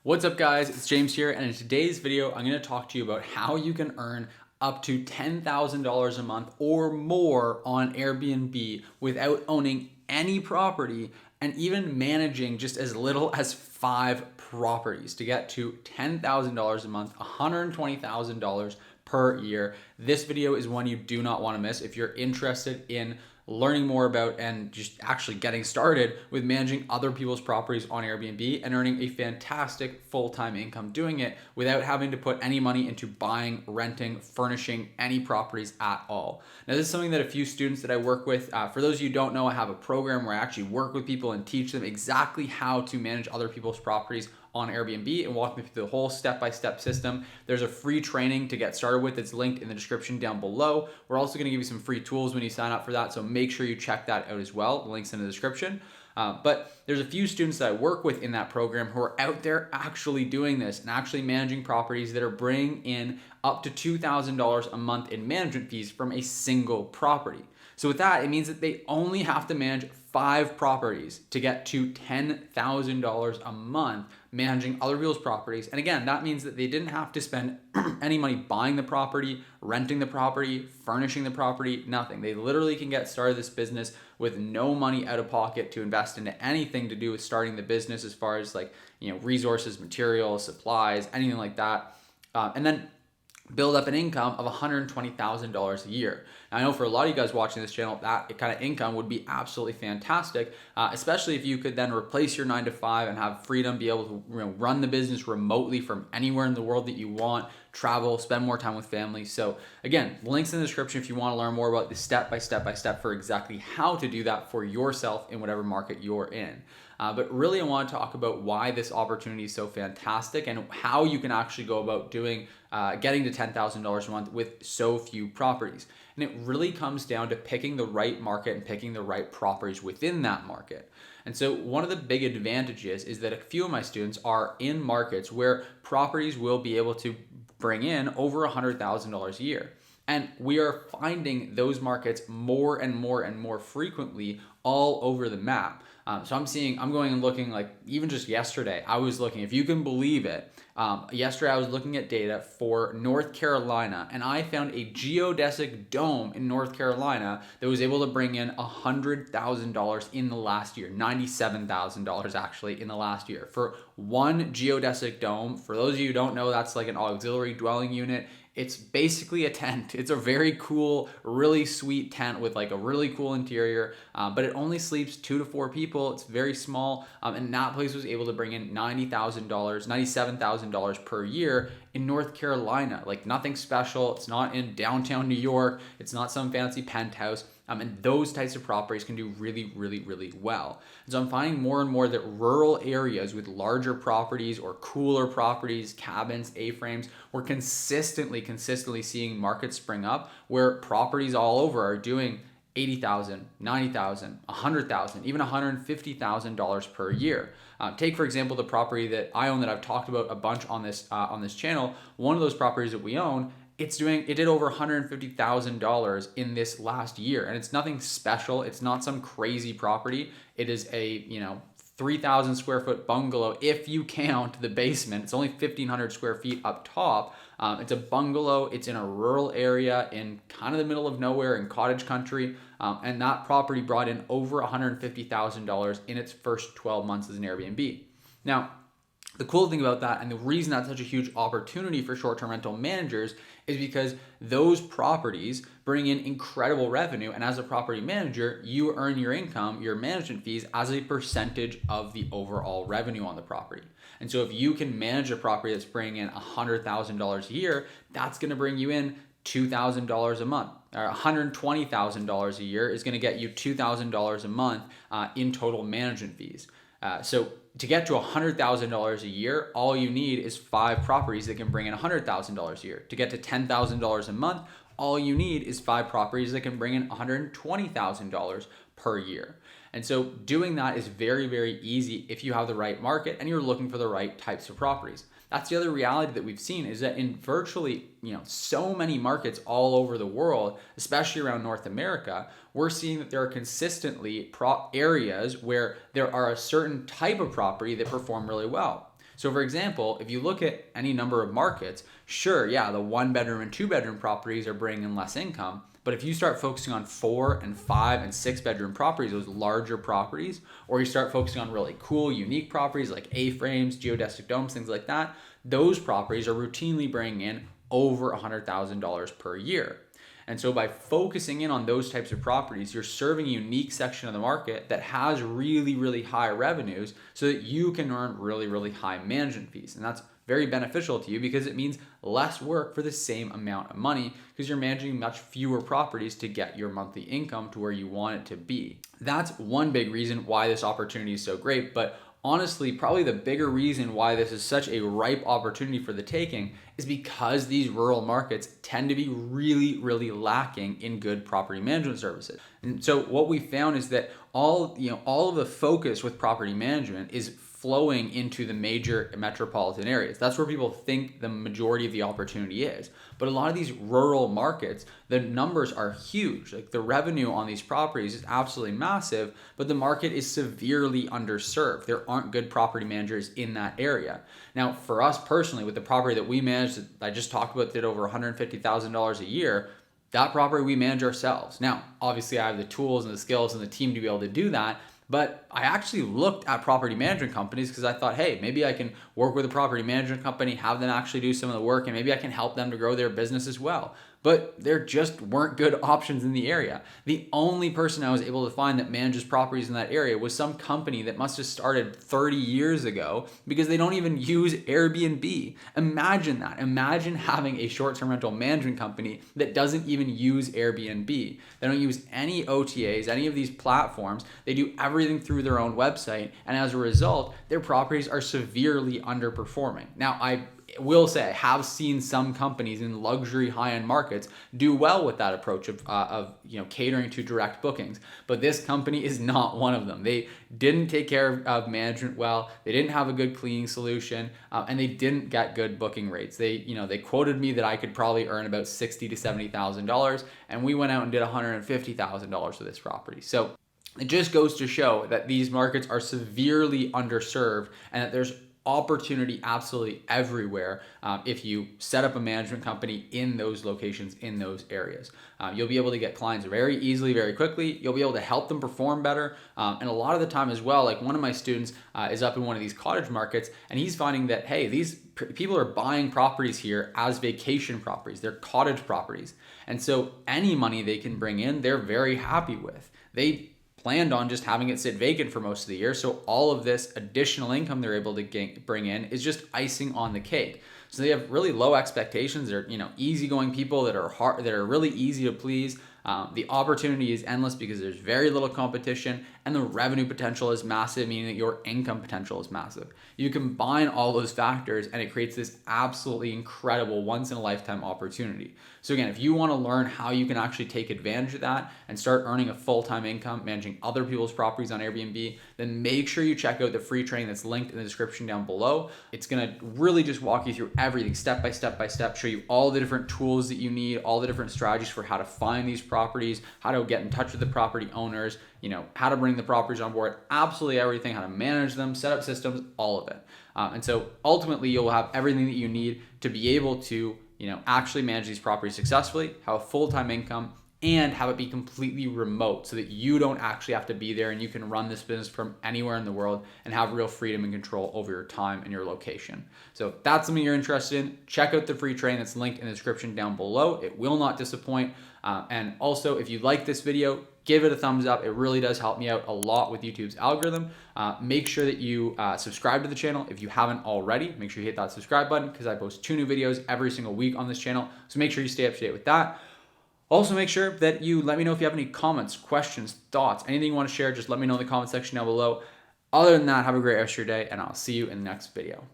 What's up guys, it's James here, and in today's video, I'm gonna talk to you about how you can earn up to $10,000 a month or more on Airbnb without owning any property and even managing just as little as 5 properties to get to $10,000 a month, $120,000 per year. This video is one you do not want to miss if you're interested in learning more about and just actually getting started with managing other people's properties on Airbnb and earning a fantastic full-time income doing it without having to put any money into buying, renting, furnishing any properties at all. Now, this is something that a few students that I work with, for those of you who don't know, I have a program where I actually work with people and teach them exactly how to manage other people's properties on Airbnb and walk them through the whole step-by-step system. There's a free training to get started with. It's linked in the description down below. We're also gonna give you some free tools when you sign up for that, so make sure you check that out as well. The link's in the description. But there's a few students that I work with in that program who are out there actually doing this and actually managing properties that are bringing in up to $2,000 a month in management fees from a single property. So with that, it means that they only have to manage 5 properties to get to $10,000 a month managing other people's properties. And again, that means that they didn't have to spend any money buying the property, renting the property, furnishing the property, nothing. They literally can get started this business with no money out of pocket to invest into anything to do with starting the business as far as resources, materials, supplies, anything like that. And then build up an income of $120,000 a year. Now, I know for a lot of you guys watching this channel, that kind of income would be absolutely fantastic, especially if you could then replace your 9 to 5 and have freedom, be able to run the business remotely from anywhere in the world that you want, travel, spend more time with family. So again, links in the description if you want to learn more about the step-by-step for exactly how to do that for yourself in whatever market you're in. But really, I want to talk about why this opportunity is so fantastic and how you can actually go about getting to $10,000 a month with so few properties. And it really comes down to picking the right market and picking the right properties within that market. And so one of the big advantages is that a few of my students are in markets where properties will be able to bring in over $100,000 a year. And we are finding those markets more and more and more frequently all over the map. So I'm going and looking, like even just yesterday, I was looking, if you can believe it, yesterday I was looking at data for North Carolina, and I found a geodesic dome in North Carolina that was able to bring in $100,000 in the last year, $97,000 actually in the last year. For one geodesic dome, for those of you who don't know, that's like an auxiliary dwelling unit. It's basically a tent. It's a very cool, really sweet tent with like a really cool interior, but it only sleeps 2 to 4 people. It's very small, and that place was able to bring in $90,000, $97,000 per year in North Carolina. Like nothing special. It's not in downtown New York. It's not some fancy penthouse. And those types of properties can do really, really, really well. And so I'm finding more and more that rural areas with larger properties or cooler properties, cabins, A-frames, we're consistently seeing markets spring up where properties all over are doing $80,000, $90,000, $100,000, even $150,000 per year. Take, for example, the property that I own that I've talked about a bunch on this channel. One of those properties that we own, it did over $150,000 in this last year, and it's nothing special. It's not some crazy property. It is a 3,000 square foot bungalow if you count the basement. It's only 1,500 square feet up top. It's a bungalow. It's in a rural area in kind of the middle of nowhere in cottage country, and that property brought in over $150,000 in its first 12 months as an Airbnb. Now, the cool thing about that, and the reason that's such a huge opportunity for short-term rental managers, is because those properties bring in incredible revenue, and as a property manager, you earn your income, your management fees, as a percentage of the overall revenue on the property. And so if you can manage a property that's bringing in $100,000 a year, that's going to bring you in $2,000 a month. Or $120,000 a year is going to get you $2,000 a month in total management fees. So to get to $100,000 a year, all you need is 5 properties that can bring in $100,000 a year. To get to $10,000 a month, all you need is 5 properties that can bring in $120,000 per year. And so doing that is very, very easy if you have the right market and you're looking for the right types of properties. That's the other reality that we've seen, is that in virtually, so many markets all over the world, especially around North America, we're seeing that there are consistently areas where there are a certain type of property that perform really well. So for example, if you look at any number of markets, sure, yeah, the 1-bedroom and 2-bedroom properties are bringing in less income. But if you start focusing on 4 and 5 and 6-bedroom properties, those larger properties, or you start focusing on really cool, unique properties like A-frames, geodesic domes, things like that, those properties are routinely bringing in over $100,000 per year. And so by focusing in on those types of properties, you're serving a unique section of the market that has really, really high revenues so that you can earn really, really high management fees. And that's very beneficial to you because it means less work for the same amount of money because you're managing much fewer properties to get your monthly income to where you want it to be. That's one big reason why this opportunity is so great. But honestly, probably the bigger reason why this is such a ripe opportunity for the taking is because these rural markets tend to be really, really lacking in good property management services. And so what we found is that all of the focus with property management is flowing into the major metropolitan areas. That's where people think the majority of the opportunity is. But a lot of these rural markets, the numbers are huge. Like the revenue on these properties is absolutely massive, but the market is severely underserved. There aren't good property managers in that area. Now, for us personally, with the property that we managed, that I just talked about, did over $150,000 a year, that property we manage ourselves. Now, obviously I have the tools and the skills and the team to be able to do that, but I actually looked at property management companies because I thought, hey, maybe I can work with a property management company, have them actually do some of the work, and maybe I can help them to grow their business as well. But there just weren't good options in the area. The only person I was able to find that manages properties in that area was some company that must have started 30 years ago because they don't even use Airbnb. Imagine that. Imagine having a short-term rental management company that doesn't even use Airbnb. They don't use any OTAs, any of these platforms. They do everything through their own website. And as a result, their properties are severely underperforming. Now, I will say I have seen some companies in luxury high-end markets do well with that approach of catering to direct bookings, but this company is not one of them. They didn't take care of management well. They didn't have a good cleaning solution, and they didn't get good booking rates. They quoted me that I could probably earn about $60,000 to $70,000, and we went out and did $150,000 for this property. So it just goes to show that these markets are severely underserved and that there's opportunity absolutely everywhere if you set up a management company in those locations, in those areas. You'll be able to get clients very easily, very quickly. You'll be able to help them perform better. And a lot of the time as well, like one of my students is up in one of these cottage markets and he's finding that, hey, these people are buying properties here as vacation properties. They're cottage properties. And so any money they can bring in, they're very happy with. They planned on just having it sit vacant for most of the year. So all of this additional income they're able to bring in is just icing on the cake. So they have really low expectations. They're easygoing people that are really easy to please. The opportunity is endless because there's very little competition and the revenue potential is massive, meaning that your income potential is massive. You combine all those factors and it creates this absolutely incredible once-in-a-lifetime opportunity. So again, if you want to learn how you can actually take advantage of that and start earning a full-time income managing other people's properties on Airbnb, then make sure you check out the free training that's linked in the description down below. It's going to really just walk you through everything step by step, show you all the different tools that you need, all the different strategies for how to find these properties, how to get in touch with the property owners, how to bring the properties on board, absolutely everything, how to manage them, set up systems, all of it. And so ultimately you'll have everything that you need to be able to, actually manage these properties successfully, have a full-time income, and have it be completely remote so that you don't actually have to be there and you can run this business from anywhere in the world and have real freedom and control over your time and your location. So if that's something you're interested in, check out the free training that's linked in the description down below. It will not disappoint. And also, if you like this video, give it a thumbs up. It really does help me out a lot with YouTube's algorithm. Make sure that you subscribe to the channel if you haven't already. Make sure you hit that subscribe button because I post 2 new videos every single week on this channel. So make sure you stay up to date with that. Also, make sure that you let me know if you have any comments, questions, thoughts, anything you want to share. Just let me know in the comment section down below. Other than that, have a great rest of your day, and I'll see you in the next video.